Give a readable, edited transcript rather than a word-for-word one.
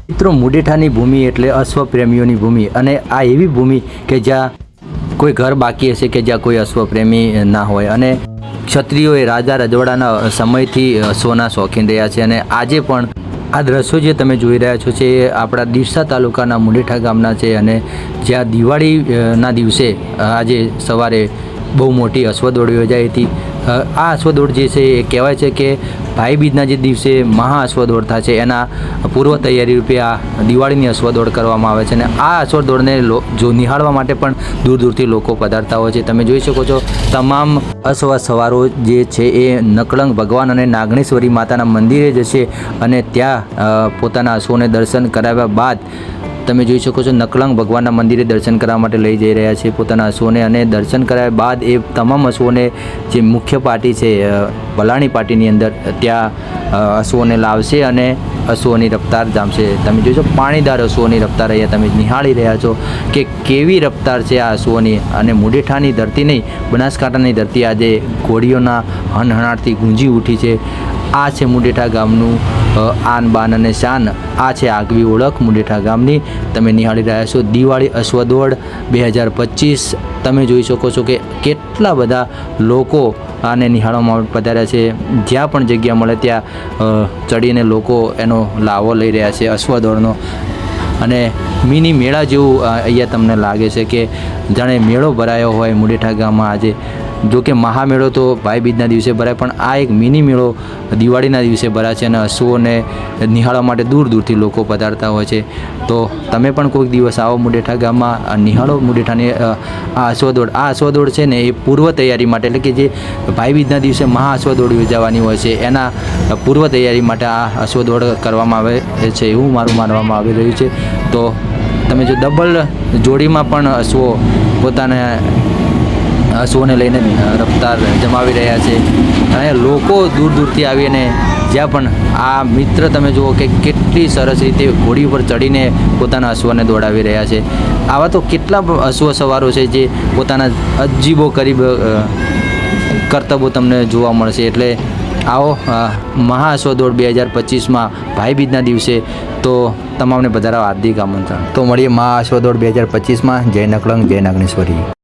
મિત્રો, મુડેઠાની ભૂમિ એટલે અશ્વપ્રેમીઓની ભૂમિ, અને આ એવી ભૂમિ કે જ્યાં કોઈ ઘર બાકી હશે કે જ્યાં કોઈ અશ્વપ્રેમી ના હોય, અને ક્ષત્રિયોએ રાજા રજવાડાના સમયથી અશ્વના શોખીન રહ્યા છે. અને આજે પણ આ દ્રશ્યો જે તમે જોઈ રહ્યા છો છે એ આપણા ડીસા તાલુકાના મુડેઠા ગામના છે, અને જ્યાં દિવાળીના દિવસે આજે સવારે બહુ મોટી અશ્વદોડ યોજાઈ હતી. આ અશ્વદોડ જે છે એ કહેવાય છે કે ભાઈબીજના જે દિવસે મહા અશ્વદોડ થાય છે એના પૂર્વ તૈયારી રૂપે આ દિવાળીની અશ્વદોડ કરવામાં આવે છે. અને આ અશ્વદોડને જો નિહાળવા માટે પણ દૂર દૂરથી લોકો પધારતા હોય છે. તમે જોઈ શકો છો તમામ અશ્વસવારો જે છે એ નકળંગ ભગવાન અને નાગણેશ્વરી માતાના મંદિરે જશે, અને ત્યાં પોતાના અશ્વોને દર્શન કરાવ્યા બાદ તમે જોઈ શકો છો નકળંગ ભગવાનના મંદિરે દર્શન કરવા માટે લઈ જઈ રહ્યા છે પોતાના અશ્વોને. અને દર્શન કરાવ્યા બાદ એ તમામ અશ્વોને જે મુખ્ય પાર્ટી છે ભલાણી પાર્ટીની અંદર ત્યાં અશ્વોને લાવશે અને અશ્વોની રફતાર જામશે. તમે જોઈ શકો પાણીદાર અશ્વોની રફતાર અહીંયા તમે નિહાળી રહ્યા છો કે કેવી રફતાર છે આ અશ્વોની. અને મુડેઠાની ધરતી નહીં, બનાસકાંઠાની ધરતી આજે ઘોડીઓના હણહણાટથી ગુંજી ઉઠી છે. આ છે મુડેઠા ગામનું આન બાન અને શાન. આ છે આગવી ઓળખ મુડેઠા ગામની. તમે નિહાળી રહ્યા છો દિવાળી અશ્વદોડ 2025. તમે જોઈ શકો છો કે કેટલા બધા લોકો આને નિહાળવામાં પધાર્યા છે. જ્યાં પણ જગ્યા મળે ત્યાં ચડીને લોકો એનો લાવો લઈ રહ્યા છે અશ્વદોડનો. અને મિની મેળા જેવું અહીંયા તમને લાગે છે કે જાણે મેળો ભરાયો હોય મુડેઠા ગામમાં આજે. જો કે મહામેળો તો ભાઈબીજના દિવસે ભરાય, પણ આ એક મિની મેળો દિવાળીના દિવસે ભરાય છે, અને અશ્વોને નિહાળવા માટે દૂર દૂરથી લોકો પધારતા હોય છે. તો તમે પણ કોઈક દિવસ આવો મુડેઠા ગામમાં, નિહાળો મુડેઠાની આ અશ્વદોડ. આ અશ્વદોડ છે ને એ પૂર્વ તૈયારી માટે, એટલે કે જે ભાઈબીજના દિવસે મહા અશ્વદોડ યોજાવાની હોય છે એના પૂર્વ તૈયારી માટે આ અશ્વદોડ કરવામાં આવે છે એવું મારું માનવામાં આવી રહ્યું છે. તો તમે જો ડબલ જોડીમાં પણ અશ્વો પોતાના અશ્વોને લઈને રફતાર જમાવી રહ્યા છે. અને લોકો દૂર દૂરથી આવીને જ્યાં પણ આ મિત્ર તમે જુઓ કે કેટલી સરસ રીતે ઘોડી ઉપર ચડીને પોતાના અશ્વને દોડાવી રહ્યા છે. આવા તો કેટલા અશ્વ સવારો છે જે પોતાના અજીબો કરીબ કરતબો તમને જોવા મળશે. એટલે આવો મહા અશ્વદોડ 2025માં ભાઈબીજના દિવસે તો તમામને પધારવા હાર્દિક આમંત્રણ. તો મળીએ મહા અશ્વદોડ 2025માં. જય નકળંગ, જય નાગણેશ્વરી.